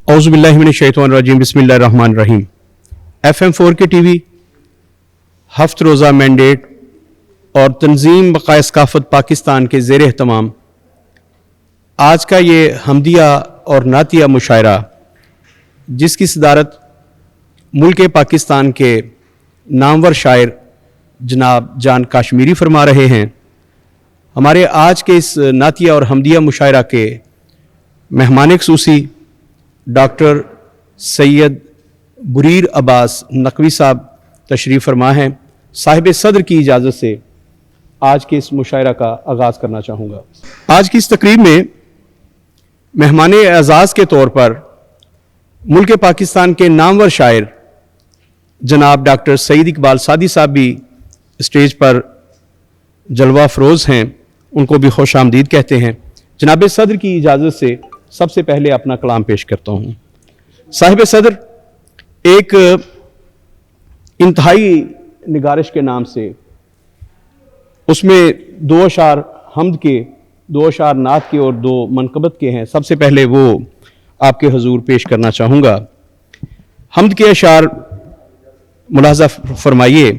औज़ु बिल्लाहि मिनश्शैतानिर्रजीम बिस्मिल्लाहिर्रहमानिर्रहीम। FM4 के टीवी हफ्त रोज़ा मैंडेट और तंजीम बक़ाए सकाफ़त पाकिस्तान के ज़ेर एहतमाम आज का ये हमदिया और नातिया मुशायरा, जिसकी सदारत मुल्क पाकिस्तान के नामवर शायर जनाब जान काश्मीरी फरमा रहे हैं। हमारे आज के इस नातिया और हमदिया मुशायरा के मेहमान ख़ुसूसी डॉक्टर सैयद बुरीर अब्बास नकवी साहब तशरीफ़ फरमा हैं। साहिब सदर की इजाज़त से आज के इस मुशायरा का आगाज़ करना चाहूँगा। आज की इस तकरीब में मेहमान एजाज़ के तौर पर मुल्क पाकिस्तान के नामवर शायर जनाब डॉक्टर सईद इकबाल सादी साहब भी स्टेज पर जलवा फरोज़ हैं, उनको भी खुश आमदीद कहते हैं। जनाब सदर की इजाज़त से सबसे पहले अपना कलाम पेश करता हूँ। साहिब सदर एक इंतहाई निगारिश के नाम से, उसमें दो अशार हमद के, दो अशार नात के और दो मनकबत के हैं। सबसे पहले वो आपके हुजूर पेश करना चाहूँगा। हमद के अशार मुलाहज़ा फरमाइए।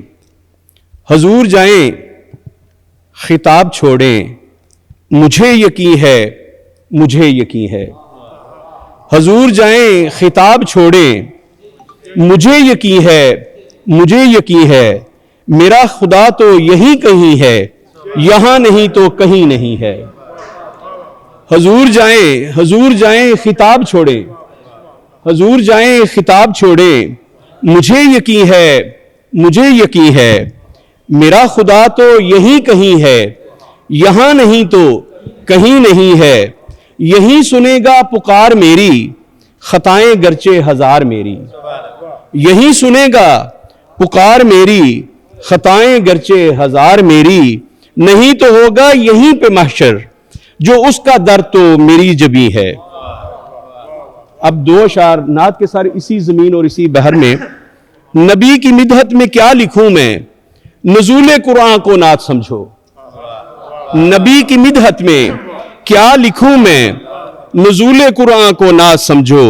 हुजूर जाएं खिताब छोड़ें, मुझे यकीन है, मुझे यकीन है। हुजूर जाएं खिताब छोड़ें, मुझे यकीन है, मुझे यकीन है। मेरा खुदा तो यहीं कहीं है, यहां नहीं तो कहीं नहीं है। हुजूर जाएं खिताब छोड़ें, हुजूर जाएं खिताब छोड़ें, मुझे यकीन है, मुझे यकीन है। मेरा खुदा तो यहीं कहीं है, यहां नहीं तो कहीं नहीं है। यहीं सुनेगा पुकार मेरी, खताएं गरचे हजार मेरी। यहीं सुनेगा पुकार मेरी, खताएं गरचे हजार मेरी। नहीं तो होगा यहीं पे महशर, जो उसका दर तो मेरी जबी है। अब दो अशार नात के सारे इसी जमीन और इसी बहर में। नबी की मिदहत में क्या लिखूं मैं, नज़ूल कुरान को नात समझो। नबी की मिदहत में क्या लिखूं मैं, नज़ूल कुरान को नात समझो।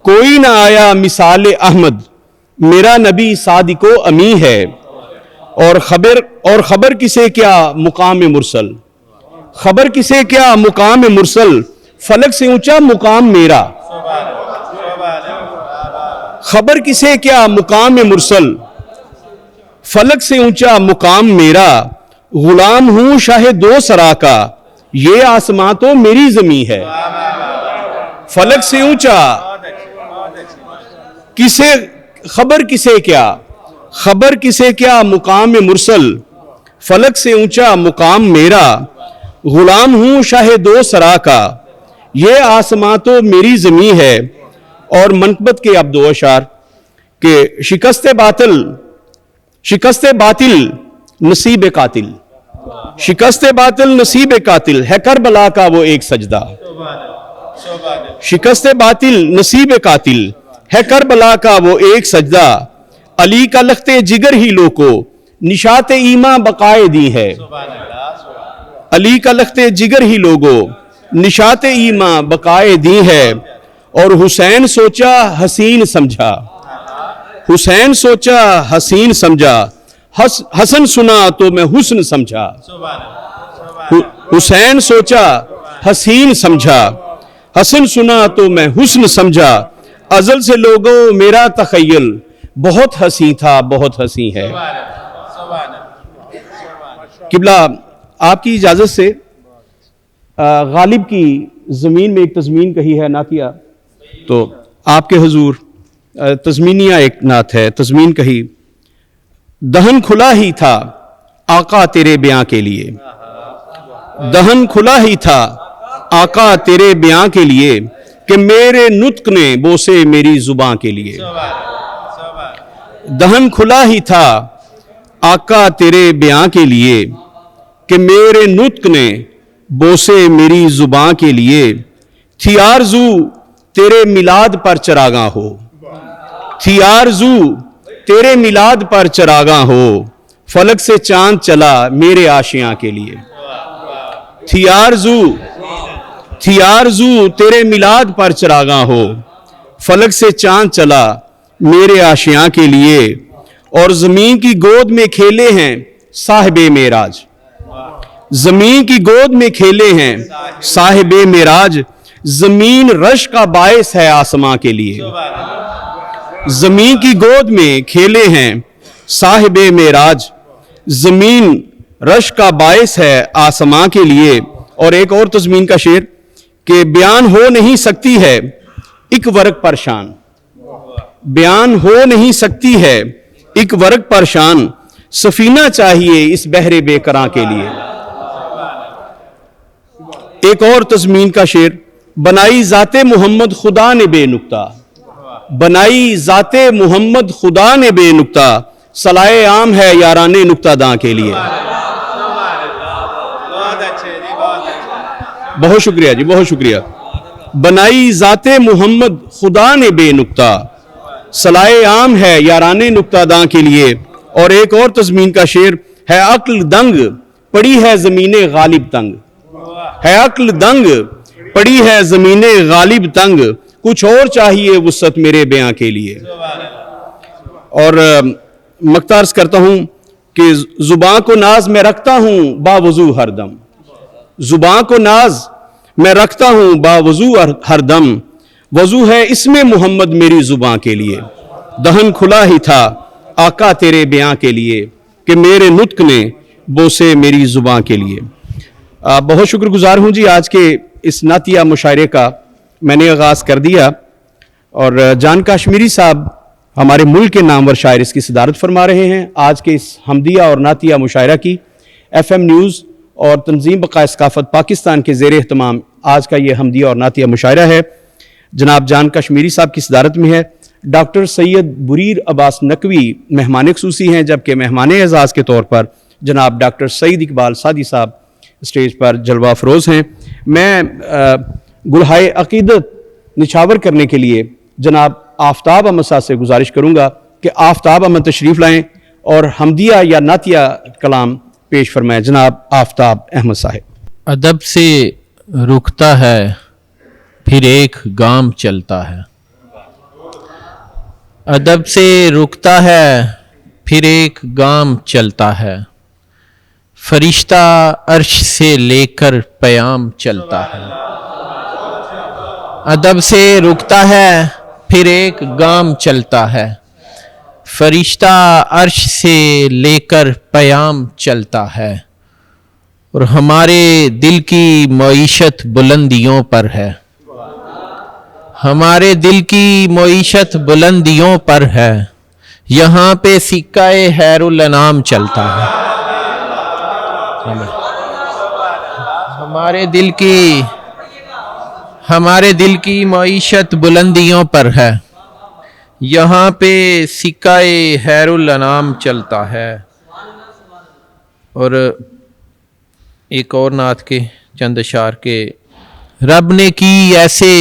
कोई ना आया मिसाल अहमद, मेरा नबी सादिको अमी है। और खबर किसे क्या मुकाम मुरसल, खबर किसे क्या मुकाम मुरसल। फलक से ऊंचा मुकाम मेरा, खबर किसे क्या मुकाम मुरसल। फलक से ऊंचा मुकाम मेरा, गुलाम हूं शाहे दो सरा का, ये आसमां तो मेरी जमी है। फलक से ऊंचा किसे, खबर किसे क्या, खबर किसे क्या मुकाम मुरसल। फलक से ऊंचा मुकाम मेरा, गुलाम हूं शाहे दो सरा का, ये आसमां तो मेरी जमी है। और मनकबत के अब दो अशार के शिकस्ते बातिल नसीब कातिल, शिकस्ते बातिल नसीब कातिल है करबला का वो एक सजदा। शिकस्ते बातिल नसीब कातिल है करबला का वो एक सजदा। अली का लख्ते जिगर ही लो को निशाते ईमा बकाए दी है। अली का लख्ते जिगर ही लोगो निशाते ईमा बकाए दी है। और हुसैन सोचा हसीन समझा, हुसैन सोचा हसीन समझा। हसन सुना तो मैं हुस्न समझा। हुसैन सोचा हसीन समझा, हसन सुना तो मैं हुस्न समझा। अजल से लोगों मेरा तखय्युल, बहुत हसी था बहुत हसी है। किबला आपकी इजाजत से गालिब की जमीन में एक तज़मीन कही है नातिया, तो आपके हुजूर तज़मीनिया एक नात है। तज़मीन कही। दहन खुला ही था आका तेरे बयां के लिए, दहन खुला ही था आका तेरे बयां के लिए, कि मेरे नुत्क ने बोसे मेरी जुबां के लिए। दहन खुला ही था आका तेरे बयां के लिए, कि मेरे नुत्क ने बोसे मेरी जुबां के लिए। थी आरज़ू तेरे मिलाद पर चरागा हो, थी आरज़ू तेरे मिलाद पर चरागा हो। फलक से चांद चला मेरे आशियां के लिए। थी आरज़ू तेरे मिलाद पर चरागा हो। फलक से चांद चला मेरे आशियां के लिए, और जमीन की गोद में खेले हैं साहिबे मेराज। जमीन की गोद में खेले हैं साहिबे मेराज, जमीन रश का बायस है आसमां के लिए। जमीन की गोद में खेले हैं साहिबे मेराज, जमीन रश का बायस है आसमां के लिए। और एक और तज़मीन का शेर कि बयान हो नहीं सकती है एक वर्क पर शान, बयान हो नहीं सकती है एक वर्क पर शान, सफीना चाहिए इस बहरे बेकरां के लिए। एक और तज़मीन का शेर, बनाई ज़ाते मोहम्मद खुदा ने बेनुक्ता, बनाई ज़ाते मोहम्मद खुदा ने बेनुक्ता, सलाए आम है याराने नुक्तादां के लिए। बहुत शुक्रिया जी, बहुत शुक्रिया। बनाई ज़ाते मोहम्मद खुदा ने बेनुक्ता, सलाए आम है याराने नुक्तादां के लिए। और एक और तज़मीन का शेर है, अक्ल दंग पड़ी है ज़मीने गालिब तंग, है अक्ल दंग पड़ी है ज़मीने गालिब तंग, कुछ और चाहिए वुसअत मेरे बयां के लिए। और मख्तार्स करता हूं कि जुबान को नाज मैं रखता हूं बावजू हरदम, जुबान को नाज मैं रखता हूं बावजू हरदम, वजू है इसमें मोहम्मद मेरी जुबान के लिए। दहन खुला ही था आका तेरे बयां के लिए, कि मेरे नुत्क ने बोसे मेरी जुबान के लिए। बहुत शुक्रगुजार हूं जी, आज के इस नातिया मुशायरे का मैंने आगाज़ कर दिया और जान काश्मीरी साहब हमारे मुल्क के नामवर शायर इसकी सदारत फरमा रहे हैं। आज के इस हमदिया और नातिया मुशायरा की FM न्यूज़ और तंजीम बक़ाए सकाफ़त पाकिस्तान के ज़ेर एहतमाम आज का ये हमदिया और नातिया मुशायरा है। जनाब जान काश्मीरी साहब की सदारत में है। डॉक्टर सैयद बुरीर अब्बास नकवी मेहमान ख़ुसूसी हैं, जबकि मेहमान एजाज़ के तौर पर जनाब डॉक्टर सईद इकबाल सादी साहब स्टेज पर जलवा अफरोज़ हैं। मैं गुलहाए अक़ीदत निछावर करने के लिए जनाब आफ्ताब अहमद साहब से गुजारिश करूँगा कि आफ्ताब अहमद तशरीफ़ लाएँ और हमदिया या नातिया कलाम पेश फरमाएं। जनाब आफ्ताब अहमद साहब। अदब से रुकता है फिर एक गाम चलता है, अदब से रुकता है फिर एक गाम चलता है, फरिश्ता अर्श से लेकर प्याम चलता है। अदब से रुकता है फिर एक गाम चलता है, फरिश्ता अर्श से लेकर प्याम चलता है। और हमारे दिल की मईशत बुलंदियों पर है, हमारे दिल की मईशत बुलंदियों पर है, यहाँ पे सिक्का-ए हैरुल अनाम चलता है। हमारे दिल की मईशत बुलंदियों पर है, यहाँ पे सिक्का-ए हैरुल अनाम चलता है। और एक और नात के चंद अशार के, रब ने की ऐसे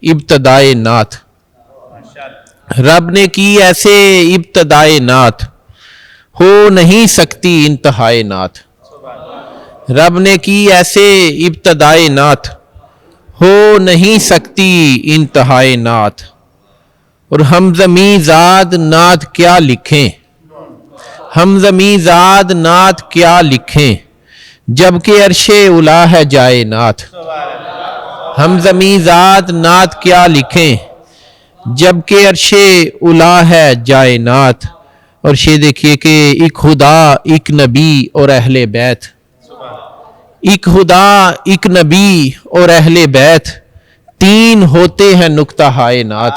इब्तदाए नात, रब ने की ऐसे इब्तदाए नात, हो नहीं सकती इंतहाए नात। रब ने की ऐसे इब्तदाए नात, हो नहीं सकती इंतहाए नात। और हम ज़मीज़ाद नात क्या लिखें, हम ज़मीज़ाद नात क्या लिखें, जबकि अर्शे उला है जाए नात। हम ज़मीज़ाद नात क्या लिखें, जबकि अर्शे उला है जाए नात। और शे देखिए कि एक खुदा एक नबी और अहले बैत, एक खुदा एक नबी और अहले बैत, तीन होते हैं नुक्ता हाय नात।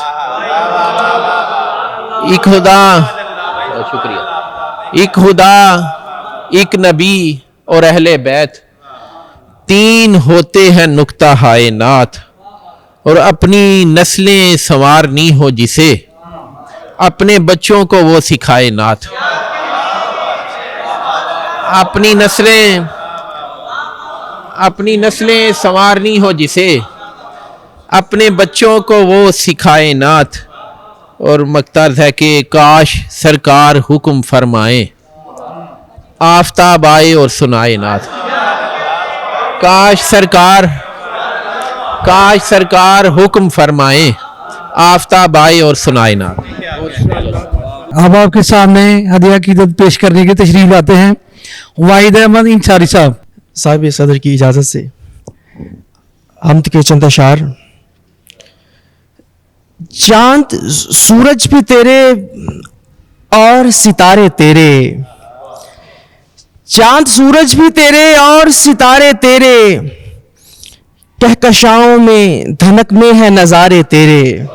एक खुदा, शुक्रिया, एक खुदा एक नबी और अहले बैत, तीन होते हैं नुक्ता हाय नात। और अपनी नस्लें संवारनी हो जिसे, अपने बच्चों को वो सिखाए नात। अपनी नस्लें संवारनी हो जिसे, अपने बच्चों को वो सिखाए नात। और मकतर्ज है कि काश सरकार हुक्म फरमाए, आफताब आए और सुनाए नात। काश सरकार हुक्म फरमाए, आफ्ताब आए और सुनाए नात। अब आपके सामने हदिया अकीदत पेश करने की तशरीफ लाते हैं वाहिद अहमद इंसारी साहब। साहिब सदर की इजाज़त से हम्द के चंद अशार। चांद सूरज भी तेरे और सितारे तेरे, चांद सूरज भी तेरे और सितारे तेरे, कहकशाओं में धनक में है नज़ारे तेरे,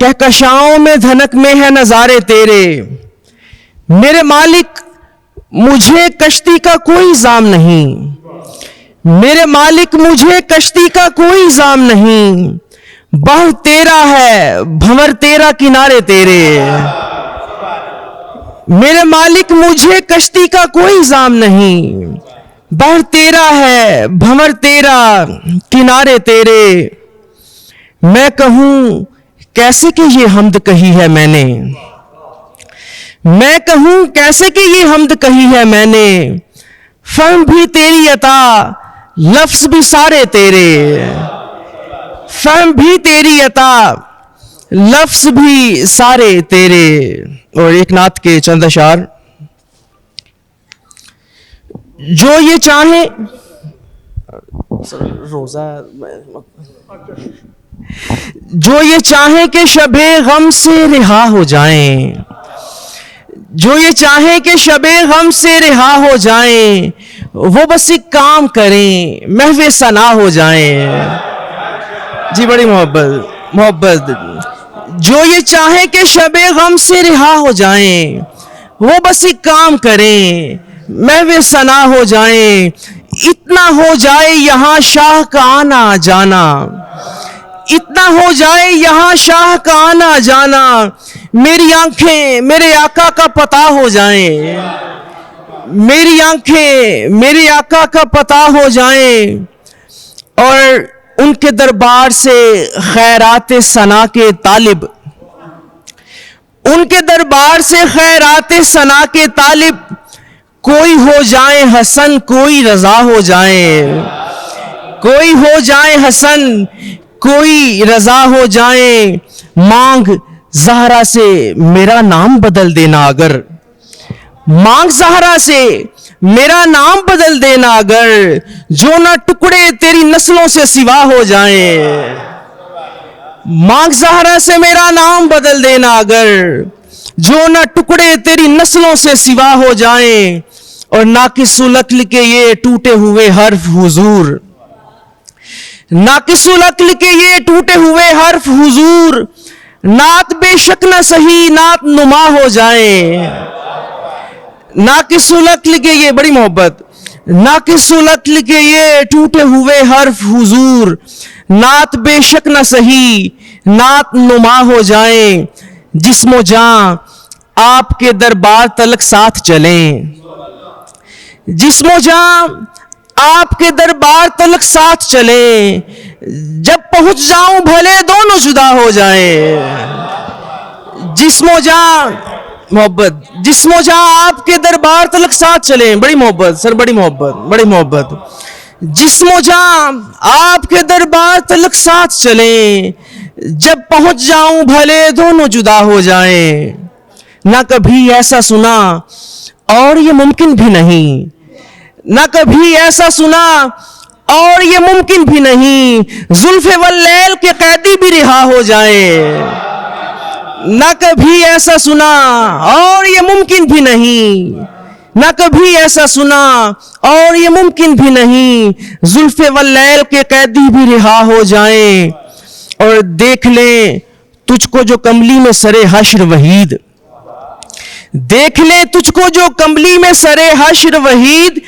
कहकशाओं में धनक में है नज़ारे तेरे। मेरे मालिक मुझे कश्ती का कोई इल्ज़ाम नहीं, मेरे मालिक मुझे कश्ती का कोई इल्ज़ाम नहीं, बह तेरा है भंवर तेरा किनारे तेरे। मेरे मालिक मुझे कश्ती का कोई इल्ज़ाम नहीं, बह तेरा है भंवर तेरा किनारे तेरे। मैं कहूँ कैसे कि ये हम्द कही है मैंने, मैं कहूँ कैसे कि ये हम्द कही है मैंने, फहम भी तेरी अता लफ्ज़ भी सारे तेरे, फहम भी तेरी अता लफ्ज़ भी सारे तेरे। और एक नात के चंद अशार। जो ये चाहे रोजा, जो ये चाहे कि शबे गम से रिहा हो जाएं, जो ये चाहे कि शबे गम से रिहा हो जाएं, वो बस एक काम करें महवे सना हो जाएं। जी बड़ी मोहब्बत मोहब्बत। जो ये चाहे कि शबे गम से रिहा हो जाएं, वो बस एक काम करें महवे सना हो जाएं। इतना हो जाए यहाँ शाह का आना जाना, इतना हो जाए यहाँ शाह का आना जाना, मेरी आंखें मेरे आका का पता हो जाएं, मेरी आंखें मेरे आका का पता हो जाएं। और उनके दरबार से खैरात सना के तालिब, उनके दरबार से खैरात सना के तालिब, कोई हो जाए हसन कोई रजा हो जाए, कोई हो जाए हसन कोई रजा हो जाए। मांग ज़हरा से मेरा नाम बदल देना अगर, मांग ज़हरा से मेरा नाम बदल देना अगर, जो ना टुकड़े तेरी नस्लों से सिवा हो जाए। मांग ज़हरा से मेरा नाम बदल देना अगर, जो ना टुकड़े तेरी नस्लों से सिवा हो जाए। और नाकिसुल अक्ल के ये टूटे हुए हर्फ हुजूर, नाकिसुल अक्ल के ये टूटे हुए हर्फ हुजूर, नात बेशक न सही नात नुमा हो जाए। नाकिसुल अक्ल के ये बड़ी मोहब्बत, नाकिसुल अक्ल के ये टूटे हुए हर्फ हुजूर, नात बेशक न सही नात नुमा हो जाए। जिस्मो जान आपके दरबार तलक साथ चलें, जिस्मो जान आपके दरबार तलक साथ चलें, जब पहुंच जाऊं भले दोनों जुदा हो जाएं। जिस्मो जान मोहब्बत, जिस्मो जान आपके दरबार तलक साथ चलें। बड़ी मोहब्बत सर, बड़ी मोहब्बत बड़ी मोहब्बत। जिस्मो जान आपके दरबार तलक साथ चलें, जब पहुंच जाऊं भले दोनों जुदा हो जाएं। ना कभी ऐसा सुना और ये मुमकिन भी नहीं, ना कभी ऐसा सुना और ये मुमकिन भी नहीं, जुल्फ़े वल्लैल के कैदी भी रिहा हो जाए। ना कभी ऐसा सुना और ये मुमकिन भी नहीं, ना कभी ऐसा सुना और ये मुमकिन भी नहीं, जुल्फ़े वल्लैल के कैदी भी रिहा हो जाए। और देख ले तुझको जो कमली में सरे हश्र वहीद, देख ले तुझको जो कमली में सरे हश्र वहीद,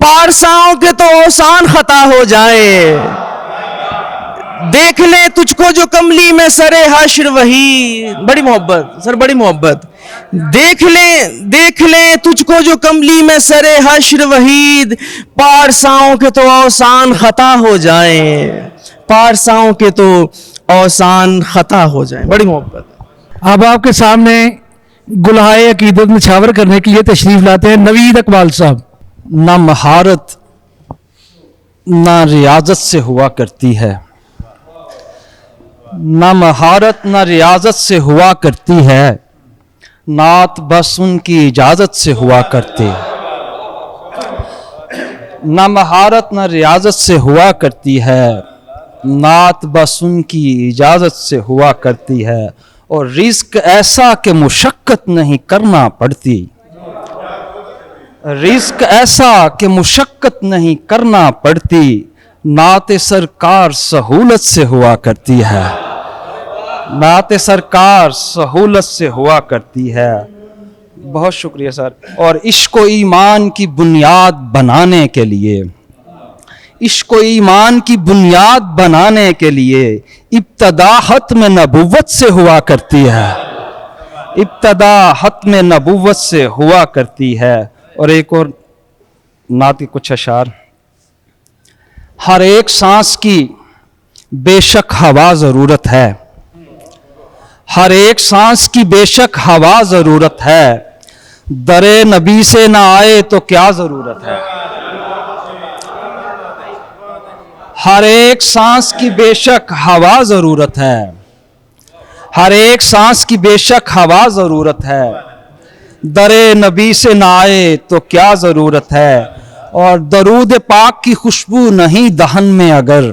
पारसाओं के तो औसान खता हो जाए। देख ले तुझको जो कमली में सरे हश्र वहीद, बड़ी मोहब्बत सर, बड़ी मोहब्बत। देख ले तुझको जो कमली में सरे हश्र वहीद, पारसाओं के तो औसान खता हो जाए, पारसाओं के तो औसान खता हो जाए। बड़ी मोहब्बत। अब आपके सामने गुलहाए अकीदत निछावर करने के लिए तशरीफ लाते हैं नवीद इकबाल साहब। ना महारत ना रियाजत से हुआ करती है, न महारत न रियाजत से हुआ करती है, नात बस उनकी इजाजत से हुआ करती। न महारत न रियाजत से हुआ करती है, नात बस उनकी इजाजत से हुआ करती है। और रिस्क ऐसा कि मुशक्कत नहीं करना पड़ती, रिस्क ऐसा कि मुशक्कत नहीं करना पड़ती, नात सरकार सहूलत से हुआ करती है, नात सरकार सहूलत से हुआ करती है। बहुत शुक्रिया सर। और इश्क व ईमान की बुनियाद बनाने के लिए, इश्क व ईमान की बुनियाद बनाने के लिए इब्तदा खत्म नबुव्वत से हुआ करती है, इब्तदा खत्म नबुव्वत से हुआ करती है। और एक और नात के कुछ अशार। हर एक सांस की बेशक हवा ज़रूरत है, हर एक सांस की बेशक हवा ज़रूरत है, दरे नबी से ना आए तो क्या ज़रूरत है। हर एक सांस की बेशक हवा ज़रूरत है, हर एक सांस की बेशक हवा ज़रूरत है, दरे नबी से ना आए तो क्या ज़रूरत है। और दरूद पाक की खुशबू नहीं दहन में अगर,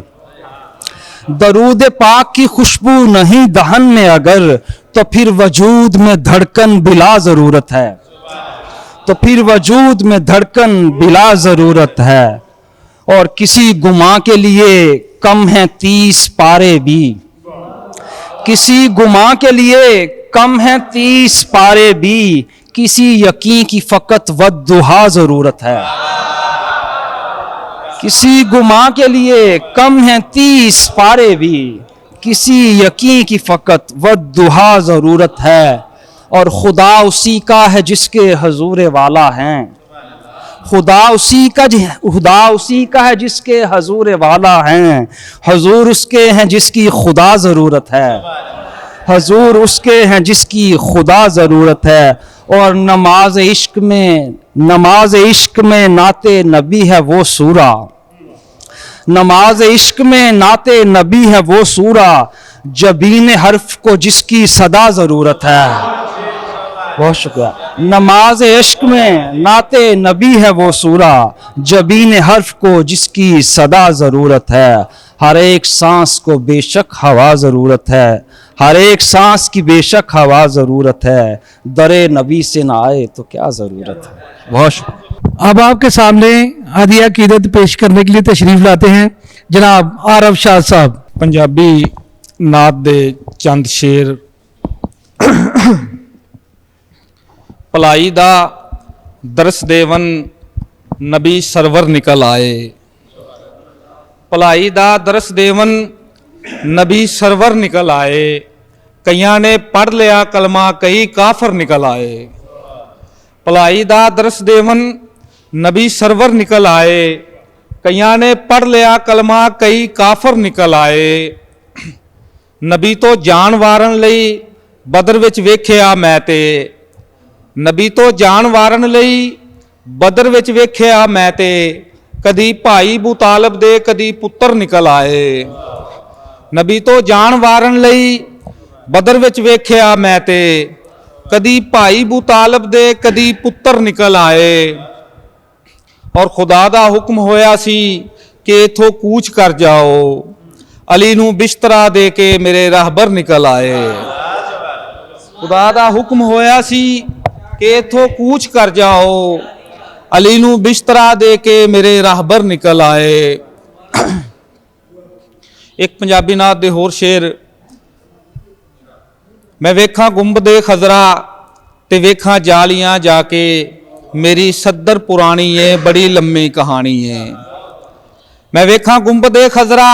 दरूद पाक की खुशबू नहीं दहन में अगर, तो फिर वजूद में धड़कन बिला ज़रूरत है, तो फिर वजूद में धड़कन बिला ज़रूरत है। और किसी गुमा के लिए कम है 30 पारे भी, किसी गुमा के लिए कम है 30 पारे भी, किसी यकीन की फ़कत वद्दुहा ज़रूरत है, किसी गुमा के लिए कम है 30 पारे भी, किसी यकीन की फ़कत वद्दुहा ज़रूरत है। और खुदा उसी का है जिसके हजूर वाला हैं, खुदा उसी का है जिसके हजूर वाला हैं, हजूर उसके हैं जिसकी खुदा ज़रूरत है, हजूर उसके हैं जिसकी खुदा ज़रूरत है। और नमाज इश्क में नाते नबी है वो सूरा, नमाज इश्क में नाते नबी है वो सूरा, जबीन हर्फ को जिसकी सदा ज़रूरत है। बहुत शुक्रिया। नमाज इश्क में नाते नबी है वो सूरा, जबीन हर्फ को जिसकी सदा ज़रूरत है। हर एक सांस को बेशक हवा ज़रूरत है, हर एक सांस की बेशक हवा ज़रूरत है, दरे नबी से ना आए तो क्या ज़रूरत है। बहुत शुक्रिया। अब आपके सामने हदिया कीदत पेश करने के लिए तशरीफ लाते हैं जनाब आरफ शाह साहब। पंजाबी नात दे चंद शेर। भलाई दा दरस देवन नबी सरवर निकल आए, भलाई दा दरस देवन नबी सरवर निकल आए, कईयां ने पढ़ लिया कलमा कई काफर निकल आए। भलाई दा दरस देवन नबी सरवर निकल आए, कईयां ने पढ़ लिया कलमा कई काफर निकल आए। नबी तो जान वारन लई बदर विच वेखिया मैं ते, नबी तो जान वारन लई बदर विच वेखिया मैं ते, कदी भाई अबू तालिब दे कदी पुत्तर निकल आए। नबी तो जान वारन लई बदर विच वेखिया मैं ते, कदी भाई अबू तालिब दे कदी पुत्तर निकल आए। और खुदा दा हुक्म होया सी कि इथों कूच कर जाओ, अली नूं बिस्तरा दे के मेरे राहबर निकल आए। खुदा दा हुक्म होया सी कि इथों कूच कर जाओ, अली नूं बिस्तरा दे के मेरे राहबर निकल आए। एक पंजाबी नात दे होर शेर। मैं वेखां गुंबदे खजरा ते वेखां जालियां जाके, मेरी सद्दर पुरानी है बड़ी लम्मी कहानी है। मैं वेखां गुंबदे खजरा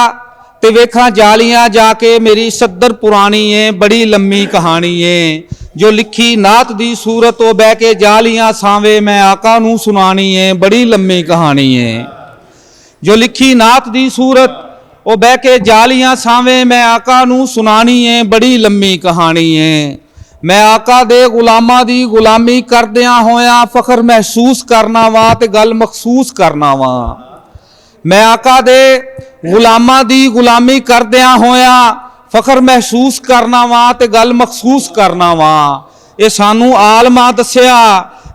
ते वेखां जालियां जाके, मेरी सद्दर पुरानी है बड़ी लम्मी कहानी है। जो लिखी नात दी सूरत वो बह के जालियां सावे, मैं आका नूं सुनानी है बड़ी लम्मी कहानी है। जो लिखी नात दी सूरत वो बह के जालियां सावे, मैं आका नूं सुनानी है बड़ी लम्मी कहानी है। मैं आका दे गुलामां दी गुलामी करदियां होया फखर महसूस करना वा ते गल मखसूस करना वा। मैं आका दे गुलामां दी गुलामी करदियां होया ਫਖਰ ਮਹਿਸੂਸ ਕਰਨਾ ਵਾ ਤੇ ਗੱਲ ਮਖਸੂਸ ਕਰਨਾ ਵਾ। ਇਹ ਸਾਨੂੰ ਆਲਮਾਂ ਦੱਸਿਆ,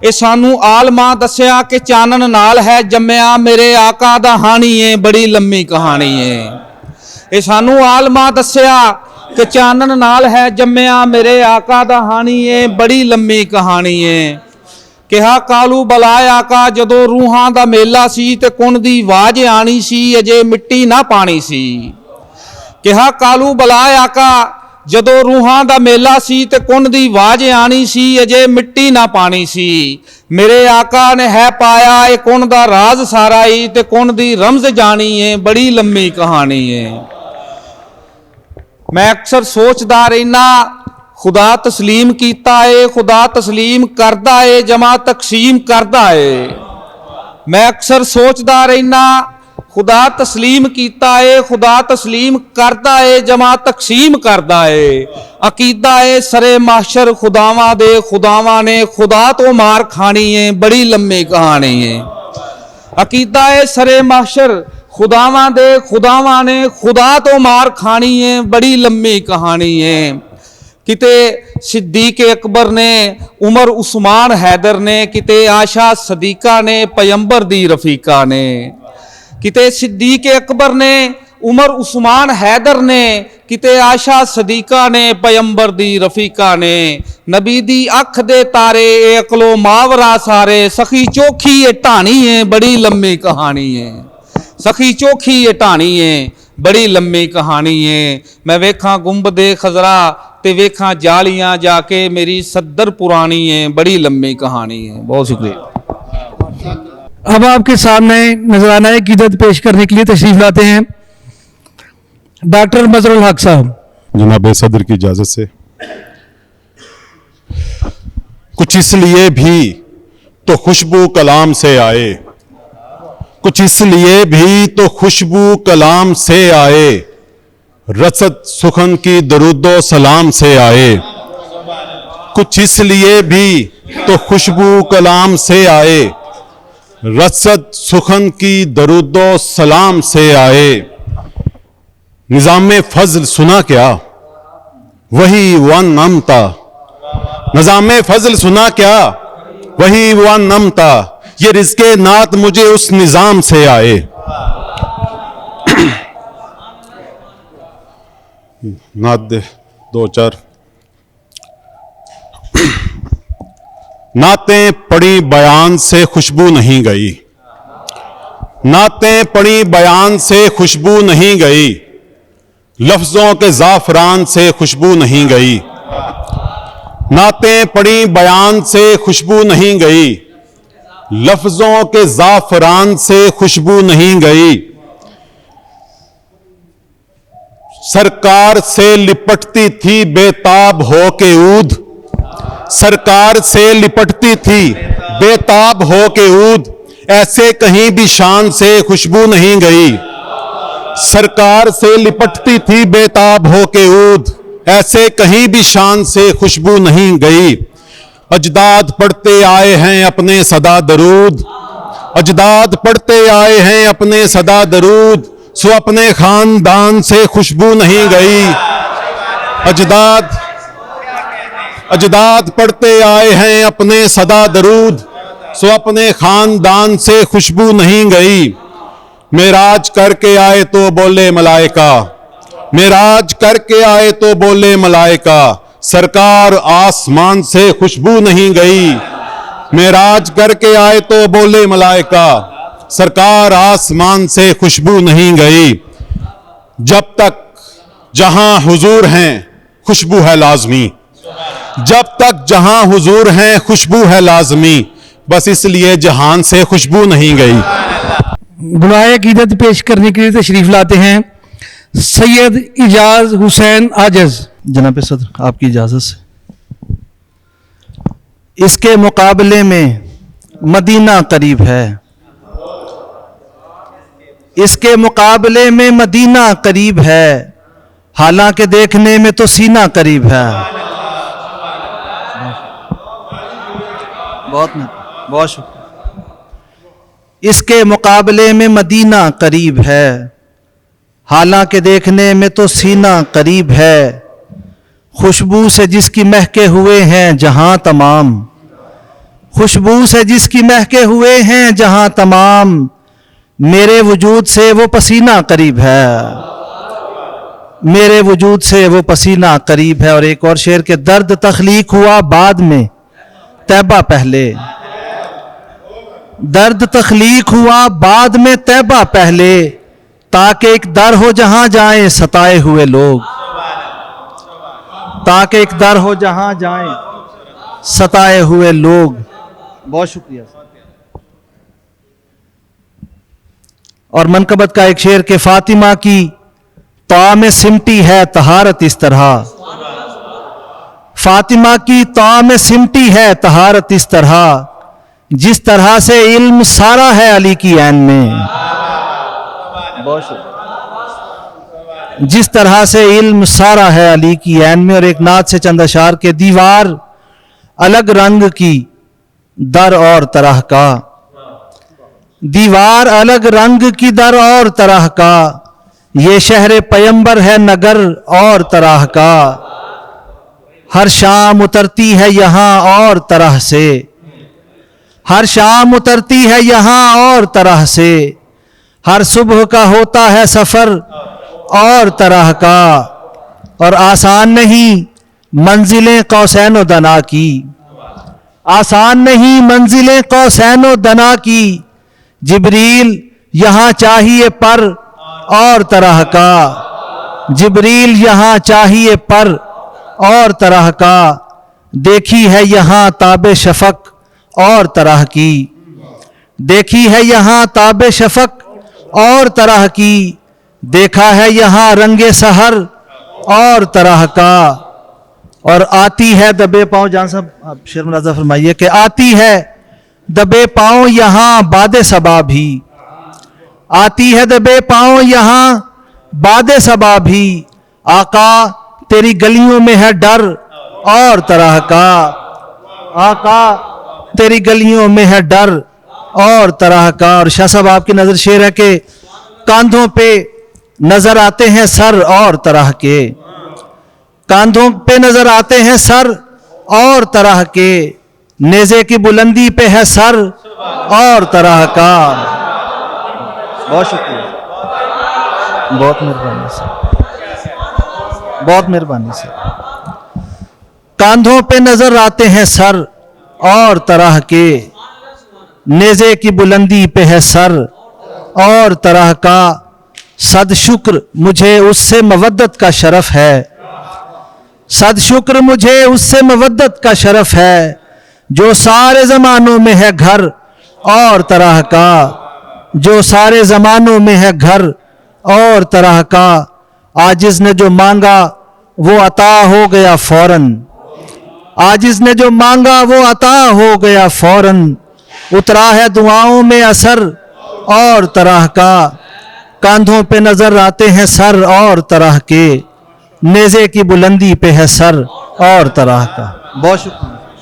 ਇਹ ਸਾਨੂੰ ਆਲਮਾਂ ਦੱਸਿਆ ਕਿ ਚਾਨਣ ਨਾਲ ਹੈ ਜੰਮਿਆ ਮੇਰੇ ਆਕਾ ਦਾ ਹਾਣੀ ਏ ਬੜੀ ਲੰਮੀ ਕਹਾਣੀ ਏ। ਇਹ ਸਾਨੂੰ ਆਲਮਾਂ ਦੱਸਿਆ ਕਿ ਚਾਨਣ ਨਾਲ ਹੈ ਜੰਮਿਆ ਮੇਰੇ ਆਕਾ ਦਾ ਹਾਣੀ ਏ ਬੜੀ ਲੰਮੀ ਕਹਾਣੀ ਏ। ਕਿਹਾ ਕਾਲੂ ਬਲਾਏ ਆਕਾ ਜਦੋਂ ਰੂਹਾਂ ਦਾ ਮੇਲਾ ਸੀ ਤੇ ਕੁਣ ਦੀ ਆਵਾਜ਼ ਆਣੀ ਸੀ ਅਜੇ ਮਿੱਟੀ ਨਾ ਪਾਣੀ ਸੀ। ਕਿਹਾ ਕਾਲੂ ਬਲਾਏ ਆਕਾ ਜਦੋਂ ਰੂਹਾਂ ਦਾ ਮੇਲਾ ਸੀ ਤੇ ਕੁਣ ਦੀ ਆਵਾਜ਼ ਆਣੀ ਸੀ ਅਜੇ ਮਿੱਟੀ ਨਾ ਪਾਣੀ ਸੀ। ਮੇਰੇ ਆਕਾ ਨੇ ਹੈ ਪਾਇਆ ਇਹ ਕੁਣ ਦਾ ਰਾਜ਼ ਸਾਰਾ ਹੀ ਤੇ ਕੁਣ ਦੀ ਰਮਜ਼ ਜਾਣੀ ਏ ਬੜੀ ਲੰਮੀ ਕਹਾਣੀ ਏ। ਮੈਂ ਅਕਸਰ ਸੋਚਦਾ ਰਹਿਣਾ ਖੁਦਾ ਤਸਲੀਮ ਕੀਤਾ ਏ, ਖੁਦਾ ਤਸਲੀਮ ਕਰਦਾ ਏ ਜਮਾ ਤਕਸੀਮ ਕਰਦਾ ਏ। ਮੈਂ ਅਕਸਰ ਸੋਚਦਾ ਰਹਿਣਾ ਖੁਦਾ ਤਸਲੀਮ ਕੀਤਾ ਏ, ਖੁਦਾ ਤਸਲੀਮ ਕਰਦਾ ਏ ਜਮਾ ਤਕਸੀਮ ਕਰਦਾ ਏ। ਅਕੀਦਾ ਏ ਸਰੇ ਮਾਸ਼ਰ ਖੁਦਾਵਾਂ ਦੇ ਖੁਦਾਵਾਂ ਨੇ ਖੁਦਾ ਤੋਂ ਮਾਰ ਖਾਣੀ ਏ ਬੜੀ ਲੰਮੀ ਕਹਾਣੀ ਏ। ਅਕੀਦਾ ਏ ਸਰੇ ਮਾਸ਼ਰ ਖੁਦਾਵਾਂ ਦੇ ਖੁਦਾਵਾਂ ਨੇ ਖੁਦਾ ਤੋਂ ਮਾਰ ਖਾਣੀ ਏ ਬੜੀ ਲੰਮੀ ਕਹਾਣੀ ਏ। ਕਿਤੇ ਸਿੱਦੀਕ ਅਕਬਰ ਨੇ, ਉਮਰ ਉਸਮਾਨ ਹੈਦਰ ਨੇ, ਕਿਤੇ ਆਸ਼ਾ ਸਦੀਕਾ ਨੇ, ਪਯੰਬਰ ਦੀ ਰਫੀਕਾ ਨੇ। ਕਿਤੇ ਸਿੱਦੀਕ ਅਕਬਰ ਨੇ, ਉਮਰ ਉਸਮਾਨ ਹੈਦਰ ਨੇ, ਕਿਤੇ ਆਸ਼ਾ ਸਦੀਕਾ ਨੇ, ਪਯੰਬਰ ਦੀ ਰਫੀਕਾ ਨੇ। ਨਬੀ ਦੀ ਅੱਖ ਦੇ ਤਾਰੇ ਇਹ ਅਕਲੋ ਮਾਵਰਾ ਸਾਰੇ ਸਖੀ ਚੋਖੀ ਇਹ ਢਾਣੀ ਏ ਬੜੀ ਲੰਮੀ ਕਹਾਣੀ ਏ। ਸਖੀ ਚੋਖੀ ਇਹ ਢਾਣੀ ਏ ਬੜੀ ਲੰਮੀ ਕਹਾਣੀ ਏ। ਮੈਂ ਵੇਖਾਂ ਗੁੰਬਦੇ ਖਜ਼ਰਾ ਤੇ ਵੇਖਾਂ ਜਾਲੀਆਂ ਜਾ ਕੇ ਮੇਰੀ ਸੱਦਰ ਪੁਰਾਣੀ ਏ ਬੜੀ ਲੰਮੀ ਕਹਾਣੀ ਏ। बहुत शुक्रिया। अब आपके सामने नजराना अकीदत पेश करने के लिए तशरीफ लाते हैं डॉक्टर मजरुल हक साहब। जनाब सदर की इजाज़त से कुछ इसलिए भी तो खुशबू कलाम से आए, कुछ इसलिए भी तो खुशबू कलाम से आए, रसद सुखन की दरूदो सलाम से आए। कुछ इसलिए भी तो खुशबू कलाम से आए, रसद सुखन की दरूदो सलाम से आए। निज़ाम फजल सुना क्या वही वन नम था, निज़ाम फजल सुना क्या वही वन नम था, ये रिज़्क़े नात मुझे उस निज़ाम से आए। नात दे दो चार। नातें पढ़ी बयान से खुशबू नहीं गई, नातें पढ़ी बयान से खुशबू नहीं गई, लफ्जों के ज़ाफ़रान से खुशबू नहीं गई। नातें पढ़ी बयान से खुशबू नहीं गई, लफ्जों के ज़ाफ़रान से खुशबू नहीं गई। सरकार से लिपटती थी बेताब हो के ऊद, सरकार से लिपटती थी बेताब हो के ऊद, ऐसे कहीं भी शान से खुशबू नहीं गई। सरकार से लिपटती थी बेताब हो के ऊद, ऐसे कहीं भी शान से खुशबू नहीं गई। अजदाद पढ़ते आए हैं अपने सदा दरूद, अजदाद पढ़ते आए हैं अपने सदा दरूद, सो अपने खानदान से खुशबू नहीं गई। अजदाद पढ़ते आए हैं अपने सदा दरूद, सो अपने खानदान से खुशबू नहीं गई। मेराज करके आए तो बोले मलाइका, मेराज करके आए तो बोले मलाइका, सरकार आसमान से खुशबू नहीं गई। मेराज करके आए तो बोले मलाइका, सरकार आसमान से खुशबू नहीं गई। जब तक जहां हुजूर हैं खुशबू है लाजमी, जब तक जहां हुजूर हैं खुशबू है लाजमी, बस इसलिए जहान से खुशबू नहीं गई। बुलाए अकीदत पेश करने के लिए तशरीफ लाते हैं सैयद इजाज हुसैन आजज। जनाब सदर आपकी इजाज़त से, इसके मुकाबले में मदीना करीब है, इसके मुकाबले में मदीना करीब है, हालांकि देखने में तो सीना करीब है। बहुत शुक्रिया। इसके मुकाबले में मदीना करीब है, حالانکہ دیکھنے میں تو سینہ قریب ہے، خوشبو سے جس کی مہکے ہوئے ہیں جہاں تمام، خوشبو سے جس کی مہکے ہوئے ہیں جہاں تمام، میرے وجود سے وہ پسینہ قریب ہے، میرے وجود سے وہ پسینہ قریب ہے۔ اور ایک اور شعر کہ درد تخلیق ہوا بعد میں طیبہ پہلے، درد تخلیق ہوا بعد میں طیبہ پہلے، تاکہ ایک در ہو جہاں جائیں ستائے ہوئے لوگ، تاکہ ایک در ہو جہاں جائیں ستائے ہوئے لوگ۔ بہت شکریہ۔ اور منقبت کا ایک شعر کہ فاطمہ کی طعام سمٹی ہے طہارت اس طرح، فاطمہ کی طعام سمٹی ہے طہارت اس طرح، جس طرح سے علم سارا ہے علی کی عین میں، جس طرح سے علم سارا ہے علی کی عین میں۔ اور ایک نعت سے چند اشعار کے دیوار الگ رنگ کی در اور طرح کا، دیوار الگ رنگ کی در اور طرح کا، یہ شہر پیمبر ہے نگر اور طرح کا، ہر شام اترتی ہے یہاں اور طرح سے، ہر شام اترتی ہے یہاں اور طرح سے، ہر صبح کا ہوتا ہے سفر اور طرح کا، اور آسان نہیں منزلیں قوسین و دنا کی، آسان نہیں منزلیں قوسین و دنا کی، جبریل یہاں چاہیے پر اور طرح کا، جبریل یہاں چاہیے پر اور طرح کا، دیکھی ہے یہاں تاب شفق اور طرح کی، دیکھی ہے یہاں تاب شفق اور طرح کی، دیکھا ہے یہاں رنگ سحر اور طرح کا، اور آتی ہے دبے پاؤں، جان صاحب آپ شعر ملاحظہ فرمائیے کہ آتی ہے دبے پاؤں یہاں باد صبا بھی، آتی ہے دبے پاؤں یہاں باد صبا بھی، آقا تیری گلیوں میں ہے ڈر اور طرح کا، آقا تیری گلیوں میں ہے ڈر اور طرح کا۔ اور شاہ صاحب آپ کی نظر شعر ہے کہ کاندھوں پہ نظر آتے ہیں سر اور طرح کے، کاندھوں پہ نظر آتے ہیں سر اور طرح کے، نیزے کی بلندی پہ ہے سر اور طرح کا۔ بہت شکریہ، بہت مہربانی سے، بہت مہربانی سے۔ کاندھوں پہ نظر آتے ہیں سر اور طرح کے، نیزے کی بلندی پہ ہے سر اور طرح کا، صد شکر مجھے اس سے مودت کا شرف ہے، صد شکر مجھے اس سے مودت کا شرف ہے، جو سارے زمانوں میں ہے گھر اور طرح کا، جو سارے زمانوں میں ہے گھر اور طرح کا، عاجز نے جو مانگا وہ عطا ہو گیا فوراً، عاجز نے جو مانگا وہ عطا ہو گیا فوراً، اترا ہے دعاؤں میں اثر اور طرح کا، کاندھوں پہ نظر آتے ہیں سر اور طرح کے، نیزے کی بلندی پہ ہے سر اور طرح کا۔ بہت شکریہ۔